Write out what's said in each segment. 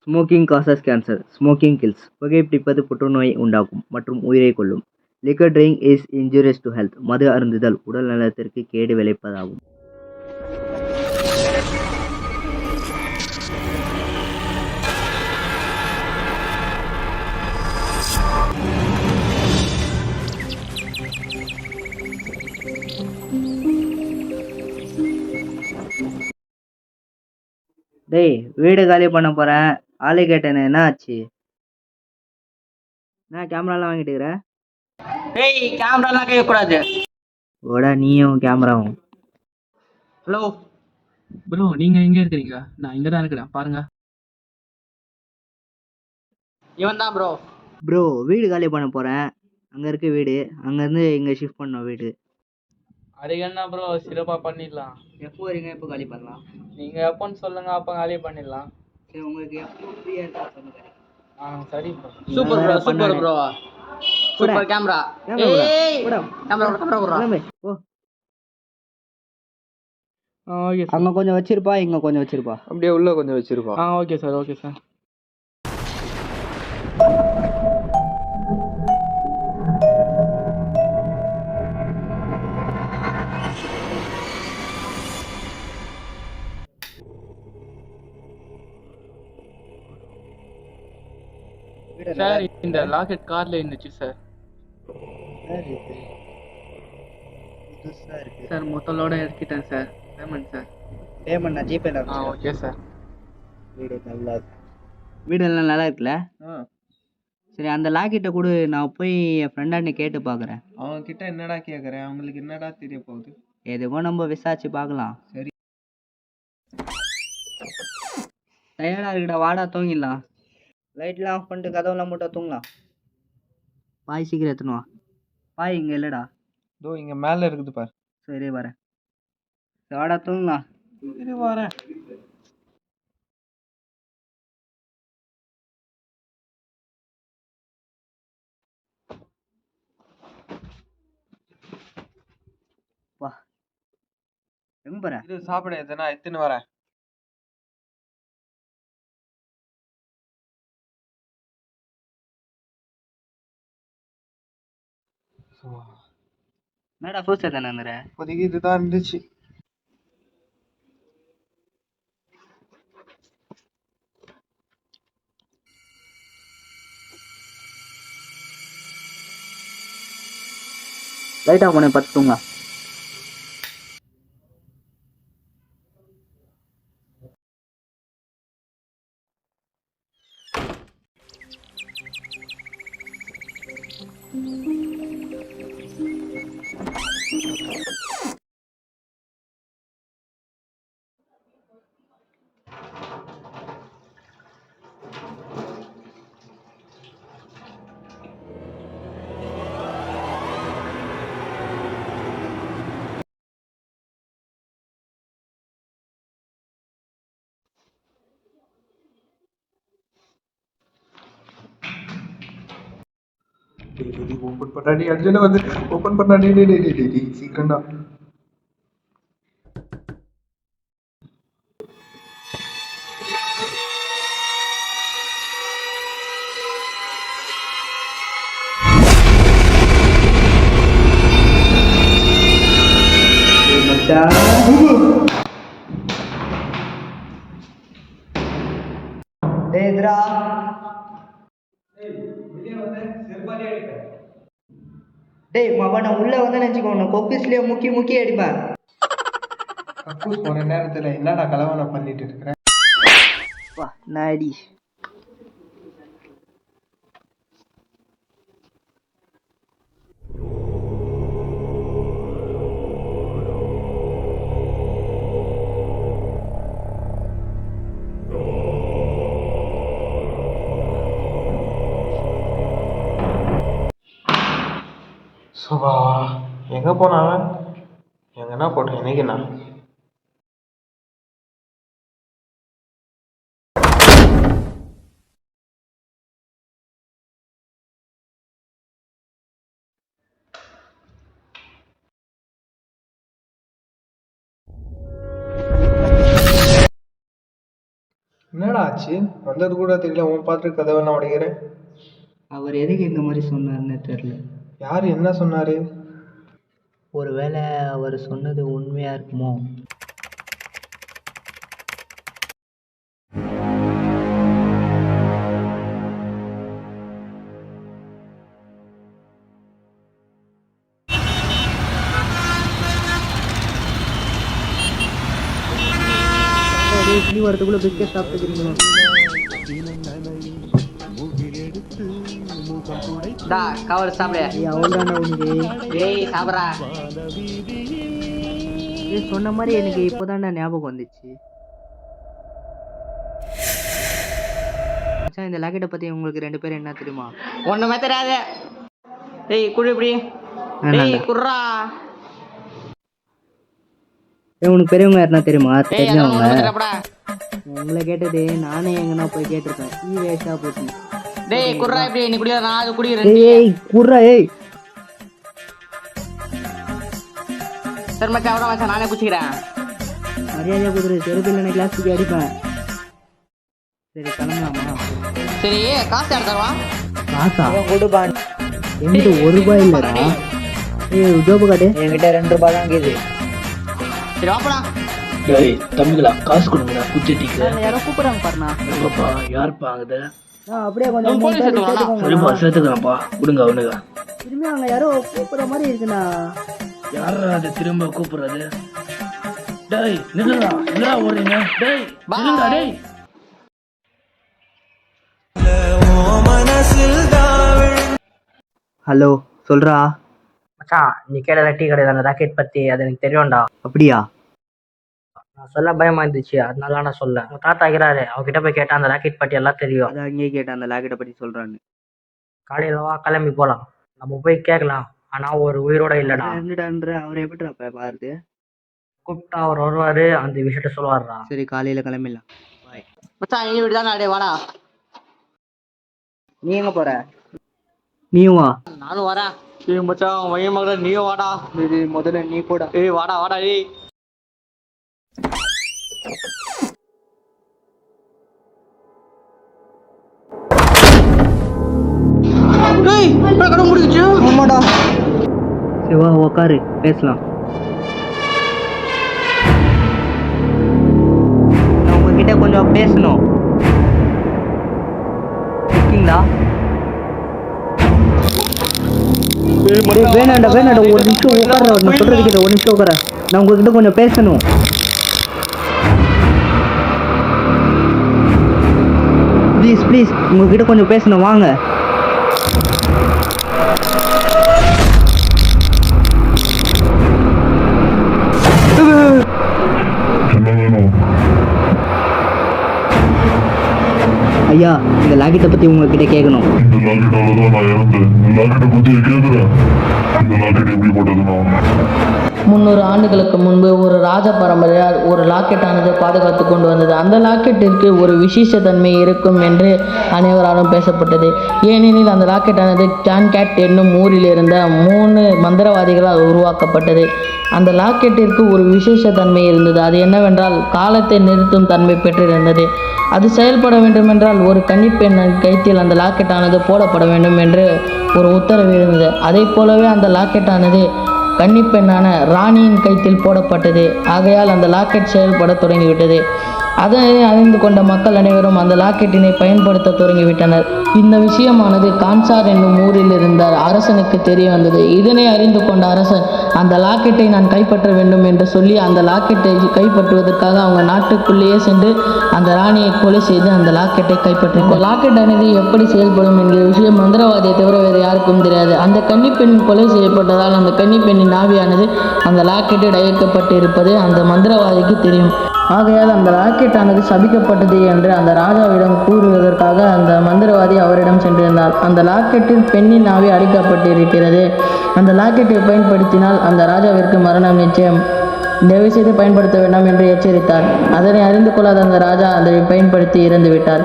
Smoking causes cancer. Smoking kills. புகைப்பிடிப்பது புற்றுநோயை உண்டாக்கும் மற்றும் உயிரை கொல்லும். Liquor drink is injurious to health. மது அருந்துதல் உடல் நலத்திற்கு கேடு விளைப்பதாகும். டேய், வீடு காலி பண்ண போறேன். ஆளு கேட்டேனே, என்ன ஆச்சு? என்ன கேமராலாம் வாங்கிட்டுக்கிற? டேய், கேமராலாம் கையக்கூடாது. ஓடா நீயும் கேமராவும். ஹலோ ப்ரோ, நீங்க எங்க இருக்கிறீங்க? நான் இங்க தான் இருக்கிறேன், பாருங்க. இவன் தான் ப்ரோ. ப்ரோ, வீடு காலி பண்ண போறேன். அங்க இருக்கு வீடு. அங்கேருந்து இங்கே ஷிஃப்ட் பண்ணோம் வீடு. அதுக்கு என்ன ப்ரோ, சிறப்பா பண்ணிடலாம். எப்போ வரீங்க? எப்போ காலி பண்ணலாம்? நீங்க எப்போன்னு சொல்லுங்க, அப்போ காலி பண்ணிடலாம். சரி, உங்களுக்கு எப்போ ஃப்ரீயாக இருக்கா சொல்லுங்க. சரி bro. Super bro, super bro. Super camera. ஏய், கேமரா ப்ரோ. ஓ, ஓகே சார். அங்கே கொஞ்சம் வச்சிருப்பா, இங்கே கொஞ்சம் வச்சிருப்பா. அப்படியே உள்ள கொஞ்சம் வச்சிருப்பா. Okay sir, okay sir. Sir, இந்த லாக்கெட் கார்ல இருந்துச்சு சார். சார், மொத்தலோட எடுத்துட்டேன் சார். Payment sir. பேமெண்ட் நான் ஜிபேல. Okay sir. வீடு எல்லாம் நல்லா இருக்குல்ல? சரி, அந்த லாக்கெட்டை கொடு, நான் போய் என் ஃப்ரெண்டாண்ட கேட்டு பார்க்குறேன். அவங்க கிட்ட என்னடா கேட்குறேன்? அவங்களுக்கு என்னடா தெரிய போகுது? எதுவும் நம்ம விசாரிச்சு பார்க்கலாம். சரி, டயர்டாக இருக்குடா, வாடா தூங்கிடலாம். லைட்லாம் ஆஃப் பண்ணிட்டு கதவுலாம் மட்டும் தூங்கலாம். பாய் சீக்கிரம் எத்தணுவா. பாய் இங்கே இல்லைடா. இதோ இங்க மேல இருக்குது பாரு. சரி, வரேன். வாடா தூங்கலாம். சரி, வரேன். வா, எங்க போற? இது சாப்பிட எதுனா எத்துன்னு வரேன். என்னடா ஃபர்ஸ்ட் தானே வந்துற? இப்போதைக்கு இதுதான் இருந்துச்சு. லைட் ஆஃப் பண்ணி பத்து தூங்கலாம். ஓப்பன் பண்ணாடி அர்ஜுன வந்து ஓப்பன் பண்ணாடி. சீக்கிரம்டா. டேய் மவன, உள்ள வந்து நினைச்சுக்கோ, கொக்கிஸ்லயே முக்கி முக்கி அடிப்பேன். கக்கூஸ் போன நேரத்துல என்னடா கலவனை பண்ணிட்டு இருக்கிறேன்? நாடி சுபா எங்க போனாங்க? எங்கன்னா போட்டேன் இன்னைக்கு நான். என்னடா ஆச்சு? வந்தது கூட தெரியல, உன் பாட்டு கதவை நான் உடைக்கிறேன். அவர் எதுக்கு இந்த மாதிரி சொன்னார்னு தெரில. யார் என்ன சொன்னாரு? ஒருவேளை அவர் சொன்னது உண்மையாக இருக்குமோ? இப்படி வரதுக்குள்ள பிஸ்கெட் சாப்பிட்டுக்கிறீங்களா? டா கவர் சாப்பிடு. அவ்வளோதானே உனக்கு? டேய் சாப்பிட்றா. சொன்ன மாதிரி எனக்கு இப்போதான்டா ஞாபகம் வந்துச்சு. மச்சான், இந்த லாக்கெட்டை பற்றி உங்களுக்கு 2 பேரும் என்ன தெரியுமா? ஒண்ணுமே தெரியாது. டேய் குடி இப்படி. டேய் குர்ரா. உனக்கு பெரியவங்க யாருன்னா தெரியுமா? டேய் தெரிஞ்சவங்க. அதெல்லாம் உங்களை கேட்டது நானே எங்கன்னா போய் கேட்டிருப்பேன். வேஸ்டா போச்சு. டேய் குர்ரா இப்படி நீ குடியா நான் அது குடி. ஏய் குர்ரா ஏய். சரி மச்சான் அவ்வளோ மச்சான் நானே குடிச்சிக்கிறேன். மரியாதையா குதிரை செருப்பில் எனக்கு கிளாஸுக்கு அடிப்பேன். சரி கிளம்பலாமா? சரி காசு யார் தருவா? காசா கொடுப்பான். என்கிட்ட 1 ரூபாய் இல்லடா. ஏய் ஜோபு காட்டு. என்கிட்ட 2 ரூபாய் தான் இருக்குது. சரி வாப்படா. டேய் தம்பிகளா, காசு கொடுங்கடா குச்சிட்டிக்கு. யாரோ கூப்பிடுறாங்க பாருண்ணா. எங்கப்பா யாருப்பா அங்கத? அப்படியே கொஞ்சம் சரிப்பா சேர்த்துக்கிறேன்ப்பா, கொடுங்க அவனுங்க. திரும்பி அவங்க யாரோ கூப்பிடுற மாதிரி இருக்குண்ணா. யாரா அது திரும்ப கூப்பிடுறது? டேய் நில்லுடா, எங்கடா ஓடுறீங்க? டேய் நில்லுடா டேய். ஹலோ சொல்றா. மச்சான், நீ கேட்ட டீ கடை அந்த ராக்கெட் பத்தி அது எனக்கு தெரியும்டா. அப்படியா? நான் சொல்ல பயமா இருந்துச்சு, அதனால நான் சொல்ல. உங்க தாத்தா இருக்கிறாரு, அவகிட்ட போய் கேட்டா அந்த ராக்கெட் பத்தி எல்லாம் தெரியும். அதான் அங்கேயே கேட்டேன் அந்த லாக்கெட்டை பற்றி சொல்றான்னு. காலையில வா கிளம்பி போலாம், நம்ம போய் கேட்கலாம். ஆனா ஒரு உயிரோட இல்லடா. என்னடான்ற அவர் எப்படிடா பாருது? கூப்பிட்டா அவர் வருவாரு, அந்த விஷயத்த சொல்லுவாருடா. சரி காலையில கிளம்பிடலாம். பாய். மச்சான் நீ இப்படி தானே டேய் வாடா. நீ எங்க போற? நீயும் வா. நானும் வரேன். ஏய் மச்சான் வயிறு மகள நீயும் வாடா. முதல்ல நீ போடா. ஏய் வாடா வாடா ஏய். டேய் என்ன கட முடிச்சு? ஆமாடா. சரி வா உக்காரு பேசலாம். நான் உங்ககிட்ட கொஞ்சம் பேசணும். இருக்கீங்களா? வேணாண்டா வேணாண்டா, 1 நிமிஷம் உட்கார. நான் சொல்றது கிட்ட 1 நிமிஷம் உட்கார. நான் உங்ககிட்ட கொஞ்சம் பேசணும். ப்ளீஸ் ப்ளீஸ் உங்ககிட்ட கொஞ்சம் பேசணும், வாங்க. ஐயா, இந்த லாக்கெட்டை பத்தி உங்ககிட்ட கேட்கணும். இந்த லாக்கெட்டால தான் நான் இறந்தேன். இந்த லாக்கெட்டை பத்தி கேட்குறேன். இந்த லாக்கெட் எப்படி போட்டதுன்னா 300 ஆண்டுகளுக்கு முன்பு ஒரு ராஜ பரம்பரையால் ஒரு லாக்கெட்டானது பாதுகாத்து கொண்டு வந்தது. அந்த லாக்கெட்டிற்கு ஒரு விசேஷத்தன்மை இருக்கும் என்று அனைவராலும் பேசப்பட்டது. ஏனெனில் அந்த லாக்கெட்டானது டான்கேட் என்னும் ஊரில் இருந்த 3 மந்திரவாதிகளால் உருவாக்கப்பட்டது. அந்த லாக்கெட்டிற்கு ஒரு விசேஷத்தன்மை இருந்தது. அது என்னவென்றால் காலத்தை நிறுத்தும் தன்மை பெற்றிருந்தது. அது செயல்பட வேண்டுமென்றால் ஒரு கன்னிப்பெண் கைத்தில் அந்த லாக்கெட்டானது போடப்பட வேண்டும் என்று ஒரு உத்தரவு இருந்தது. அதை போலவே அந்த லாக்கெட்டானது கன்னிப்பெண்ணான ராணியின் கைத்தில் போடப்பட்டது. ஆகையால் அந்த லாக்கெட் செயல்பட தொடங்கிவிட்டது. அதனை அறிந்து கொண்ட மக்கள் அனைவரும் அந்த லாக்கெட்டினை பயன்படுத்த தொடங்கிவிட்டனர். இந்த விஷயமானது கான்சார் என்னும் ஊரில் இருந்த அரசனுக்கு தெரிய வந்தது. இதனை அறிந்து கொண்ட அரசன் அந்த லாக்கெட்டை நான் கைப்பற்ற வேண்டும் என்று சொல்லி அந்த லாக்கெட்டை கைப்பற்றுவதற்காக அவங்க நாட்டுக்குள்ளேயே சென்று அந்த ராணியை கொலை செய்து அந்த லாக்கெட்டை கைப்பற்றினார். லாக்கெட் அணிந்து எப்படி செயல்படும் என்கிற விஷயம் மந்திரவாதியை தவிர வேறு யாருக்கும் தெரியாது. அந்த கன்னிப்பெண் கொலை செய்யப்பட்டதால் அந்த கன்னிப்பெண்ணின் ஆவியானது அந்த லாக்கெட்டில் அழைக்கப்பட்டு இருப்பது அந்த மந்திரவாதிக்கு தெரியும். ஆகையால் அந்த லாக்கெட்டானது சபிக்கப்பட்டது என்று அந்த ராஜாவிடம் கூறுவதற்காக அந்த மந்திரவாதி அவரிடம் சென்றிருந்தார். அந்த லாக்கெட்டில் பெண்ணின் ஆவி அடைக்கப்பட்டிருக்கிறது. அந்த லாக்கெட்டை பயன்படுத்தினால் அந்த ராஜாவிற்கு மரணம் நிச்சயம். தயவு செய்து பயன்படுத்த வேண்டாம் என்று எச்சரித்தார். அதனை அறிந்து கொள்ளாத அந்த ராஜா அதை பயன்படுத்தி இறந்து விட்டார்.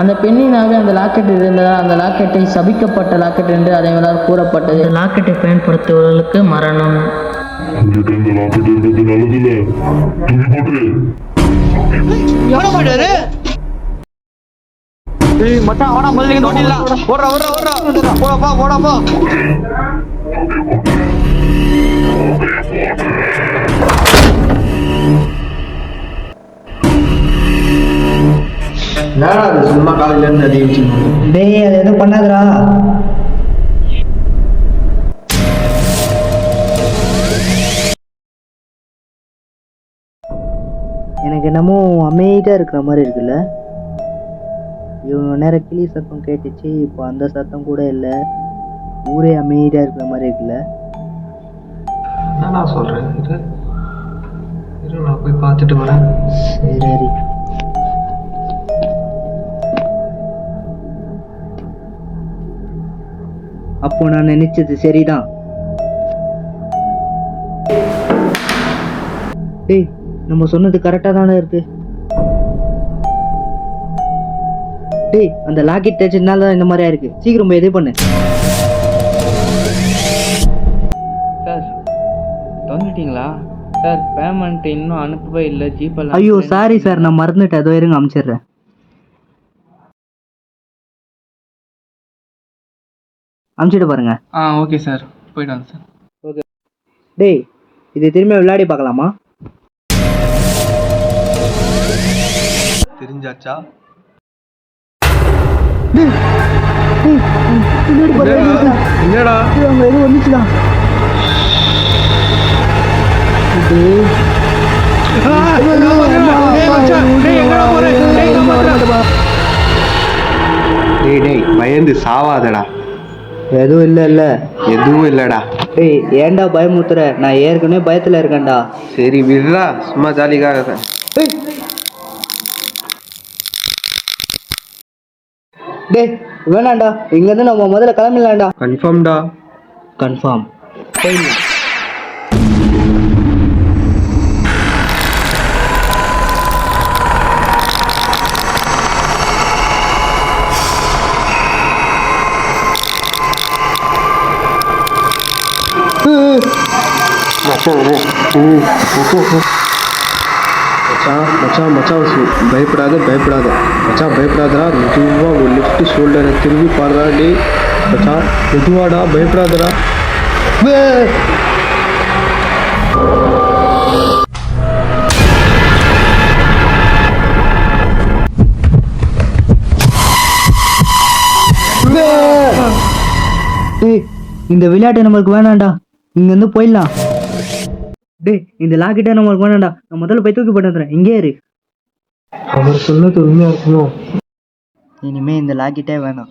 அந்த பெண்ணின் ஆவி அந்த லாக்கெட்டில் இருந்ததால் அந்த லாக்கெட்டை சபிக்கப்பட்ட லாக்கெட் என்று அதனால் கூறப்பட்டது. லாக்கெட்டை பயன்படுத்துவதற்கு மரணம். இந்த லாக்கெட் இருக்கிறது நல்லதில்ல, தூக்கி போட்டு. எவ்வளோ மாட்டாரு? மச்சான் வாடா முதல்ல இங்க ஓடிடலாம். ஓடுறா ஓடுறா ஓடுறா போடப்பா போடப்பா. என்னடா அது சும்மா காலையில இருந்து அடி வச்சுக்கணும். டேய் அது எதுவும் பண்ணாதடா. எனக்கு என்னமோ அமைதியாக இருக்கிற மாதிரி இருக்குல்ல. இவங்க நேரம் கிளி சத்தம் கேட்டுச்சு, இப்போ அந்த சத்தம் கூட இல்லை. ஊரே அமைதியாக இருக்கிற மாதிரி இருக்குல்ல. என்னடா சொல்றேன், இரு நான் போய் பார்த்துட்டு வரேன். சரி அப்போ நான் நினைச்சது சரிதான். டேய் நம்ம சொன்னது கரெக்டா தானே இருக்கு. டேய் அந்த லாக்கெட் டச்சனால தான் இந்த மாதிரியா இருக்கு. சீக்கிரம் போய் எது பண்ணு. Sir தந்துட்டீங்களா sir? பேமெண்ட் இன்னும் அனுப்பவே இல்லை. ஜிபே. ஐயோ சாரி சார், நான் மறந்துட்டேன். அதோ இருங்க அனுப்பிச்சிடுறேன். அனுப்பிச்சிட்டு பாருங்க. ஓகே சார், போயிட்டு வாங்க சார். ஓகே. டேய் இது திரும்ப விளையாடி பார்க்கலாமா? தெரிஞ்சாச்சா? என்னடா அவங்க எதுவும் வந்துச்சுதான். டேய் டேய் பயந்து சாவாதடா. எதுவும் இல்ல எதுவும் இல்லடா. டேய் ஏன்டா பயமுத்துற? நான் ஏற்கனவே பயத்துல இருக்கேன்டா. சரி விடுறா, சும்மா ஜாலிக்காக. டேய் வேணாண்டா, இங்க இருந்து நம்ம முதல்ல கிளம்பிடலாம்டா. கன்ஃபார்ம்டா. கன்ஃபார்ம். மச்சான் பயப்படாத மச்சான் பயப்படாதடா. மெதுவா ஒரு லெஃப்ட் ஷோல்டரை திரும்பி பாடுறா. டே மச்சான் மெதுவாடா, பயப்படாதடா. டேய் இந்த விளையாட்டு நம்மளுக்கு வேணாம்டா, இங்க இருந்து போயிடலாம். டேய் இந்த லாக்கெட்டை நம்மளுக்கு வேணாம்டா, நான் முதல்ல போய் தூக்கி போட்டு வந்துடுறேன். இங்கே இரு. அவர் சொன்னது உண்மையா இருக்கணும். இனிமே இந்த லாக்கெட்டே வேணாம்.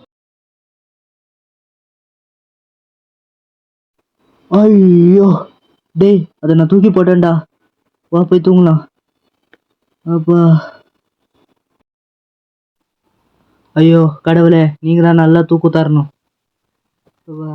ஐயோ டேய் அதை நான் தூக்கி போட்டேன்டா. வா போய் தூங்கலாம். அப்பா ஐயோ கடவுளே, நீங்க தான் நல்லா தூக்கு தரணும். வா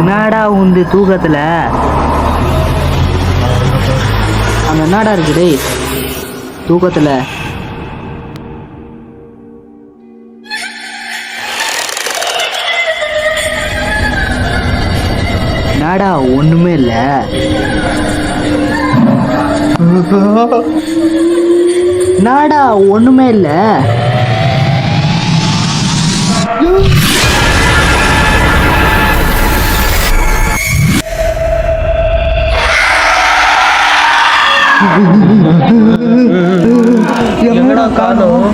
என்னடா உந்து தூக்கத்துல அங்க என்னடா இருக்கு? டேய் தூக்கத்துல என்னடா ஒண்ணுமே இல்ல. என்னடா ஒண்ணுமே இல்ல. எங்கடா காணோம்?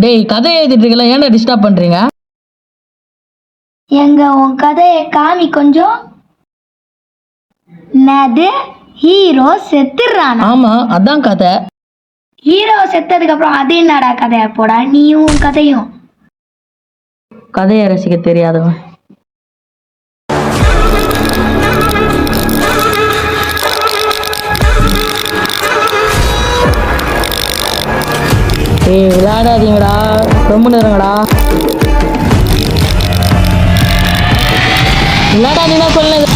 டேய் கதை எழுதிட்டு இருக்கல, ஏன்டா டிஸ்டர்ப் பண்றீங்க? எங்க உன் கதையை காமி கொஞ்சம். என்னது ஹீரோ செத்துறானா? ஆமா அதான் கதை. ஹீரோ செத்ததுக்கு அப்புறம் அது என்னடா கதையா போடா நீயும் கதையும். கதையை ரசிக்க தெரியாதவன். விளையாடாதீங்கடா, ரொம்ப நேரங்கடா. விளையாடாதீங்கன்னா சொல்லுங்க.